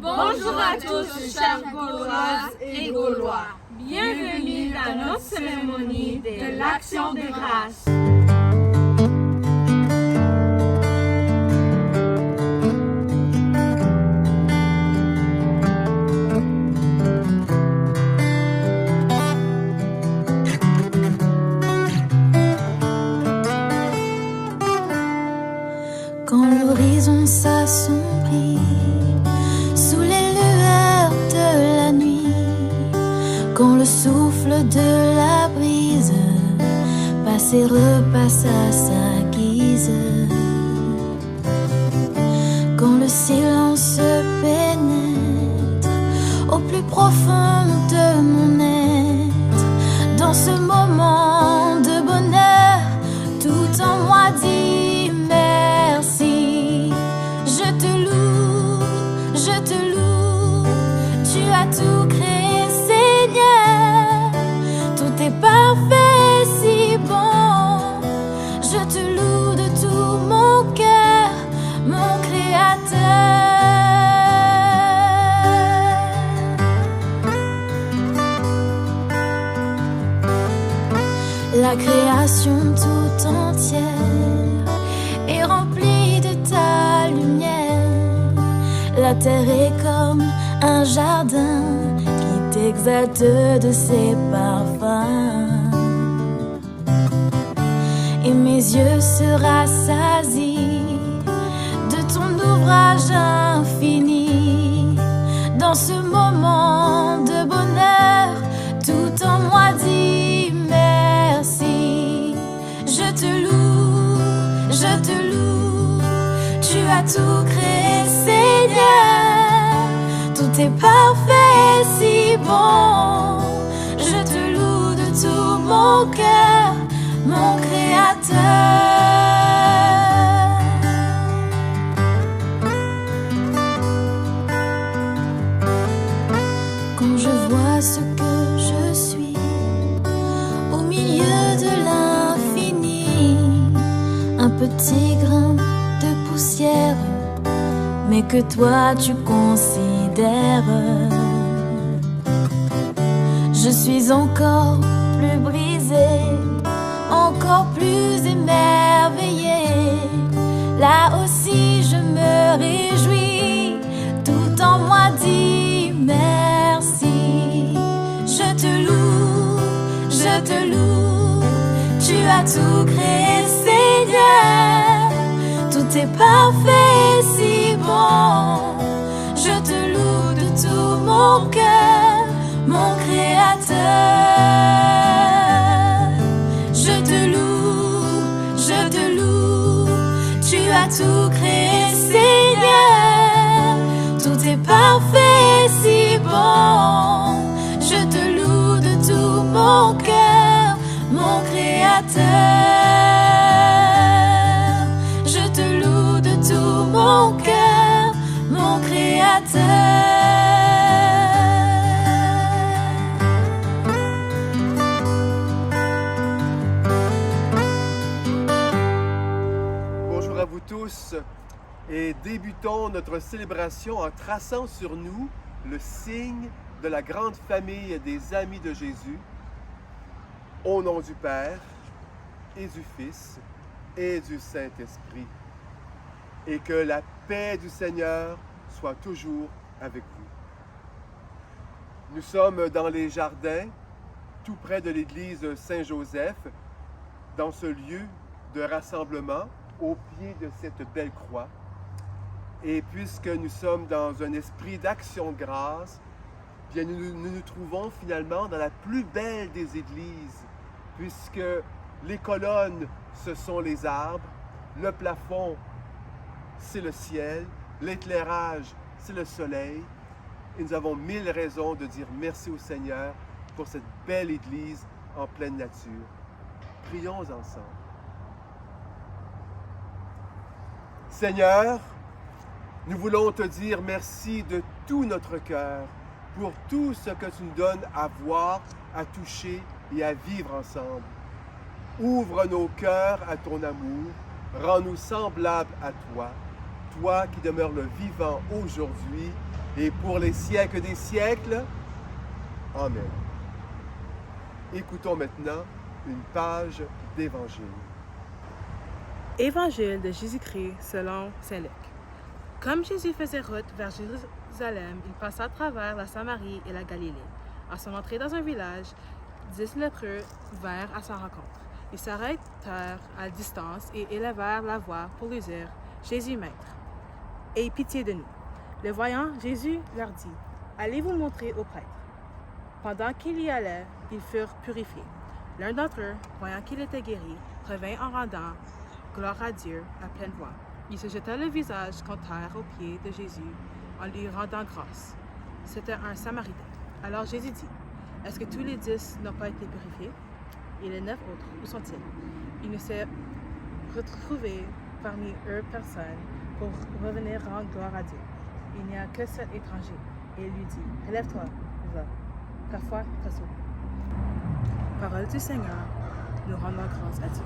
Bonjour à tous, chers Gauloises et Gaulois. Bienvenue dans notre cérémonie de l'Action de grâce. Quand l'horizon s'assombrit sous les lueurs de la nuit, quand le souffle de la brise passe et repasse à sa guise, quand le silence pénètre au plus profond de mon être, dans ce moment de bonheur, tout en moi dit merci. Je te loue, tu as tout créé, Seigneur. Tout est parfait, si bon. Je te loue de tout mon cœur, mon Créateur. La création tout entière est remplie de ta lumière. La terre est comme un jardin qui t'exalte de ses parfums. Et mes yeux se rassasient de ton ouvrage infini. Dans ce moment de bonheur, tout en moi dit merci. Je te loue, tu as tout créé, Seigneur. Tout est parfait, si bon. Je te loue de tout mon cœur, mon Créateur. Quand je vois ce que je suis au milieu de l'infini, un petit grain de poussière, mais que toi tu considères. Je suis encore plus brisée, encore plus émerveillée. Là aussi je me réjouis, tout en moi dit merci. Je te loue, tu as tout créé, Seigneur. Tout est parfait, si bon. Je te loue de tout mon cœur, mon Créateur. Je te loue, tu as tout créé, Seigneur. Tout est parfait, si bon. Je te loue de tout mon cœur, mon Créateur. Je te loue de tout mon cœur, mon Créateur. Bonjour à vous tous et débutons notre célébration en traçant sur nous le signe de la grande famille des amis de Jésus. Au nom du Père et du Fils et du Saint-Esprit. Et que la paix du Seigneur soit toujours avec vous. Nous sommes dans les jardins, tout près de l'église Saint-Joseph, dans ce lieu de rassemblement, au pied de cette belle croix. Et puisque nous sommes dans un esprit d'action de grâce, bien nous nous trouvons finalement dans la plus belle des églises, puisque les colonnes, ce sont les arbres, le plafond, c'est le ciel, l'éclairage, c'est le soleil. Et nous avons 1000 raisons de dire merci au Seigneur pour cette belle église en pleine nature. Prions ensemble. Seigneur, nous voulons te dire merci de tout notre cœur pour tout ce que tu nous donnes à voir, à toucher et à vivre ensemble. Ouvre nos cœurs à ton amour, rends-nous semblables à toi. toi qui demeures le vivant aujourd'hui et pour les siècles des siècles. Amen. Écoutons maintenant une page d'Évangile. Évangile de Jésus-Christ selon Saint Luc. Comme Jésus faisait route vers Jérusalem, il passa à travers la Samarie et la Galilée. À son entrée dans un village, 10 lépreux vinrent à sa rencontre. Ils s'arrêtèrent à distance et élevèrent la voix pour lui dire « Jésus, Maître, aie pitié de nous. » Le voyant, Jésus leur dit « Allez vous montrer au prêtre. » Pendant qu'ils y allaient, ils furent purifiés. L'un d'entre eux, voyant qu'il était guéri, revint en rendant gloire à Dieu à pleine voix. Il se jeta le visage contre terre aux pieds de Jésus en lui rendant grâce. C'était un Samaritain. Alors Jésus dit, « Est-ce que tous les 10 n'ont pas été purifiés? Et les 9 autres, où sont-ils? » Il ne s'est retrouvé parmi eux personne pour revenir rendre gloire à Dieu. Il n'y a que cet étranger. Et il lui dit, « Relève-toi, va, ta foi t'a sauvé. » Parole du Seigneur, nous rendons grâce à Dieu.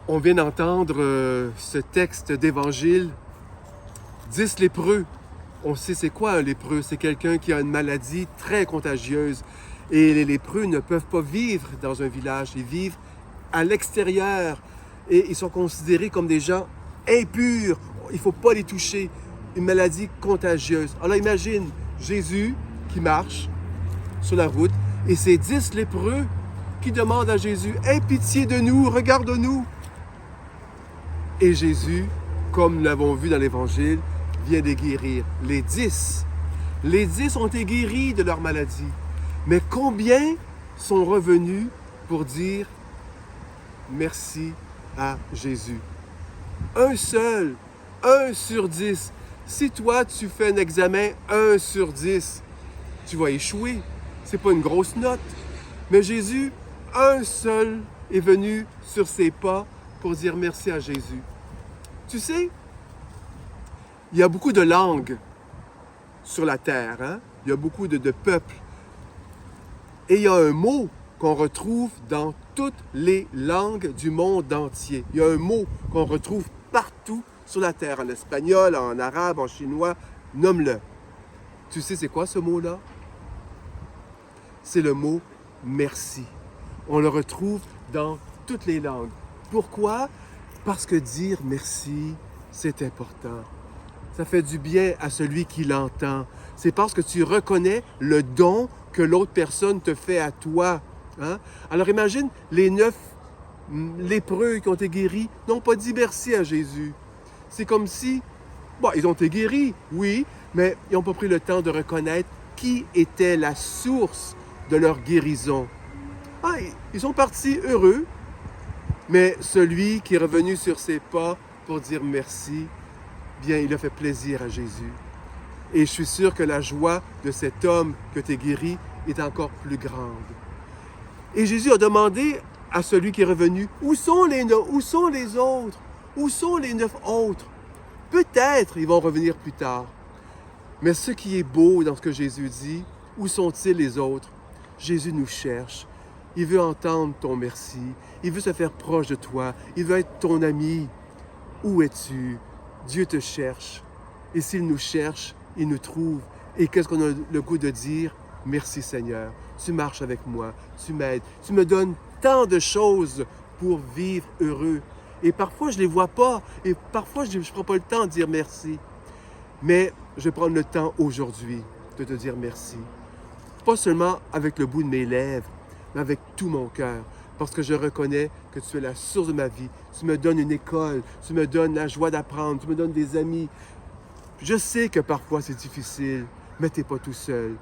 On vient d'entendre ce texte d'Évangile. 10 lépreux. On sait c'est quoi un lépreux? C'est quelqu'un qui a une maladie très contagieuse. Et les lépreux ne peuvent pas vivre dans un village. Ils vivent à l'extérieur. Et ils sont considérés comme des gens impurs. Il ne faut pas les toucher. Une maladie contagieuse. Alors imagine Jésus qui marche sur la route et ces 10 lépreux qui demandent à Jésus « Aie pitié de nous, regarde-nous » Et Jésus, comme nous l'avons vu dans l'Évangile, vient de guérir les 10. Les 10 ont été guéris de leur maladie. Mais combien sont revenus pour dire merci à Jésus? Un seul, 1 sur 10. Si toi, tu fais un examen 1 sur 10, tu vas échouer. Ce n'est pas une grosse note. Mais Jésus, un seul, est venu sur ses pas pour dire merci à Jésus. Tu sais, il y a beaucoup de langues sur la terre. Hein? Il y a beaucoup de peuples. Et il y a un mot qu'on retrouve dans toutes les langues du monde entier. Il y a un mot qu'on retrouve partout sur la terre, en espagnol, en arabe, en chinois, nomme-le. Tu sais c'est quoi ce mot-là? C'est le mot « merci ». On le retrouve dans toutes les langues. Pourquoi? Parce que dire merci, c'est important. Ça fait du bien à celui qui l'entend. C'est parce que tu reconnais le don que l'autre personne te fait à toi. Hein? Alors imagine, les 9 lépreux qui ont été guéris n'ont pas dit merci à Jésus. C'est comme si, bon, ils ont été guéris, oui, mais ils n'ont pas pris le temps de reconnaître qui était la source de leur guérison. Ah, ils sont partis heureux, mais celui qui est revenu sur ses pas pour dire merci, bien, il a fait plaisir à Jésus. Et je suis sûr que la joie de cet homme que tu es guéri est encore plus grande. Et Jésus a demandé à celui qui est revenu, où sont les autres? Où sont les 9 autres? Peut-être ils vont revenir plus tard. Mais ce qui est beau dans ce que Jésus dit, où sont-ils les autres? Jésus nous cherche. Il veut entendre ton merci. Il veut se faire proche de toi. Il veut être ton ami. Où es-tu? Dieu te cherche. Et s'il nous cherche, il nous trouve. Et qu'est-ce qu'on a le goût de dire? Merci Seigneur. Tu marches avec moi. Tu m'aides. Tu me donnes tant de choses pour vivre heureux. Et parfois, je ne les vois pas. Et parfois, je ne prends pas le temps de dire merci. Mais je vais prendre le temps aujourd'hui de te dire merci. Pas seulement avec le bout de mes lèvres, mais avec tout mon cœur. Parce que je reconnais que tu es la source de ma vie. Tu me donnes une école. Tu me donnes la joie d'apprendre. Tu me donnes des amis. Je sais que parfois c'est difficile, mais tu n'es pas tout seul.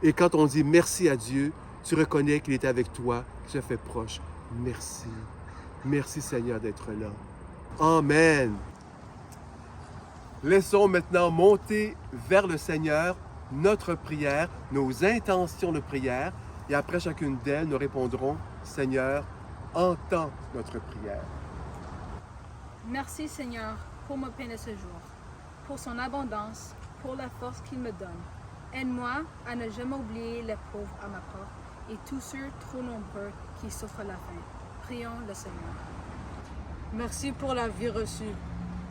Et quand on dit merci à Dieu, tu reconnais qu'il est avec toi, qu'il te fait proche. Merci. Merci Seigneur d'être là. Amen. Laissons maintenant monter vers le Seigneur notre prière, nos intentions de prière. Et après chacune d'elles, nous répondrons, Seigneur, entends notre prière. Merci Seigneur pour mon pain de ce jour, pour son abondance, pour la force qu'il me donne. Aide-moi à ne jamais oublier les pauvres à ma porte et tous ceux trop nombreux qui souffrent la faim. Prions le Seigneur. Merci pour la vie reçue,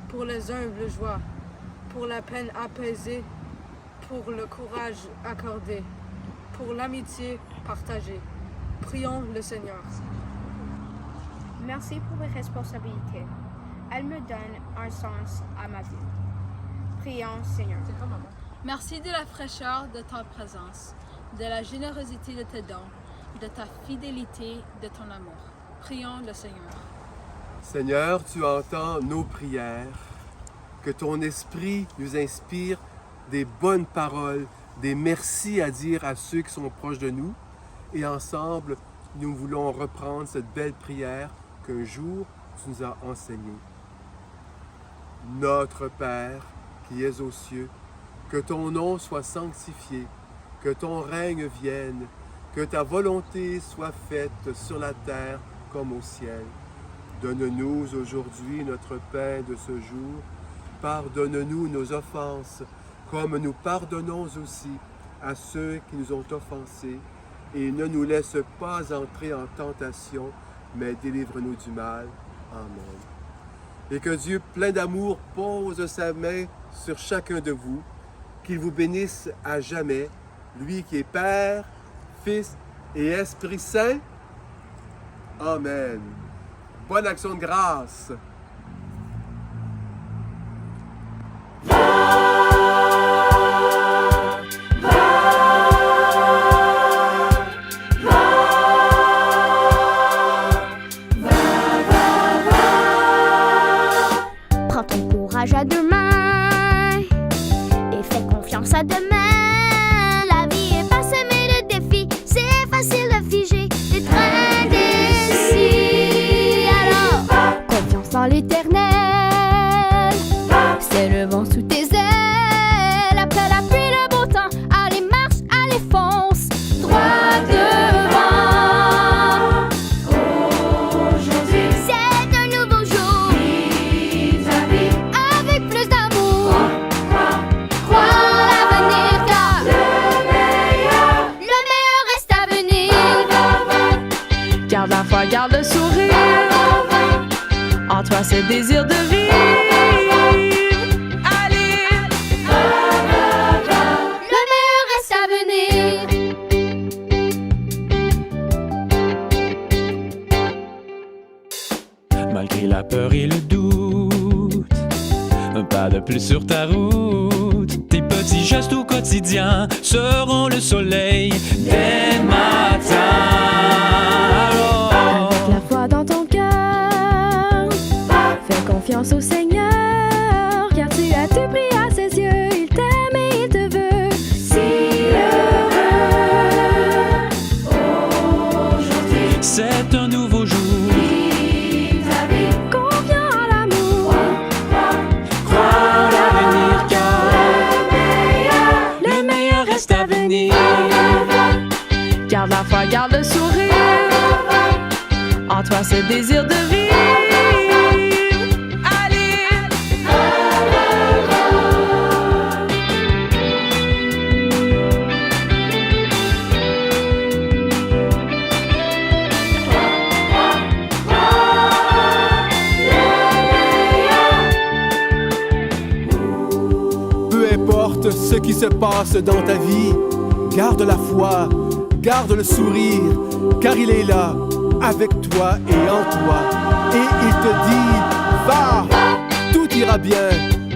pour les humbles joies, pour la peine apaisée, pour le courage accordé, pour l'amitié partagée. Prions le Seigneur. Merci pour mes responsabilités. Elles me donnent un sens à ma vie. Prions, Seigneur. Merci de la fraîcheur de ta présence, de la générosité de tes dons, de ta fidélité, de ton amour. Prions le Seigneur. Seigneur, tu entends nos prières. Que ton esprit nous inspire des bonnes paroles, des merci à dire à ceux qui sont proches de nous. Et ensemble, nous voulons reprendre cette belle prière qu'un jour tu nous as enseignée. Notre Père qui es aux cieux, que ton nom soit sanctifié, que ton règne vienne, que ta volonté soit faite sur la terre comme au ciel. Donne-nous aujourd'hui notre pain de ce jour. Pardonne-nous nos offenses, comme nous pardonnons aussi à ceux qui nous ont offensés. Et ne nous laisse pas entrer en tentation, mais délivre-nous du mal. Amen. Et que Dieu, plein d'amour, pose sa main sur chacun de vous, qu'il vous bénisse à jamais, lui qui est Père, Fils et Esprit Saint. Amen. Bonne action de grâce. Prends ton courage à deux mains et fais confiance à demain. La vie est parsemée de défis, c'est facile de figer des trains d'ici. Alors, confiance en l'Éternel, c'est le vent sous tes ailes. Après la pluie, le beau temps, allez marche, allez fonce, droit devant. Aujourd'hui, c'est un nouveau jour. Avec plus d'amour, crois en l'avenir, car le meilleur reste à venir. Garde la foi, garde le sourire. En toi, ce désir de vivre. Allez, Le meilleur reste à venir. Malgré la peur et le doute, un pas de plus sur ta route. Tes petits gestes au quotidien seront le soleil dès le matin. Alors, Avec la foi dans ton cœur, fais confiance au Seigneur, car tu as tout pris à ses yeux. Il t'aime et il te veut si heureux. Aujourd'hui, c'est un nouveau jour. confiant en l'amour, Crois en l'avenir, car le meilleur reste à venir. garde la foi, garde le sourire. En toi, ce désir de vivre. Allez, Peu importe ce qui se passe dans ta vie, garde la foi, garde le sourire, car il est là, avec toi et en toi. Et il te dit, va, tout ira bien,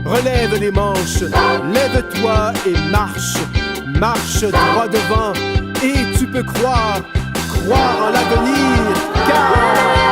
relève les manches, lève-toi et marche, marche droit devant, et tu peux croire en l'avenir, car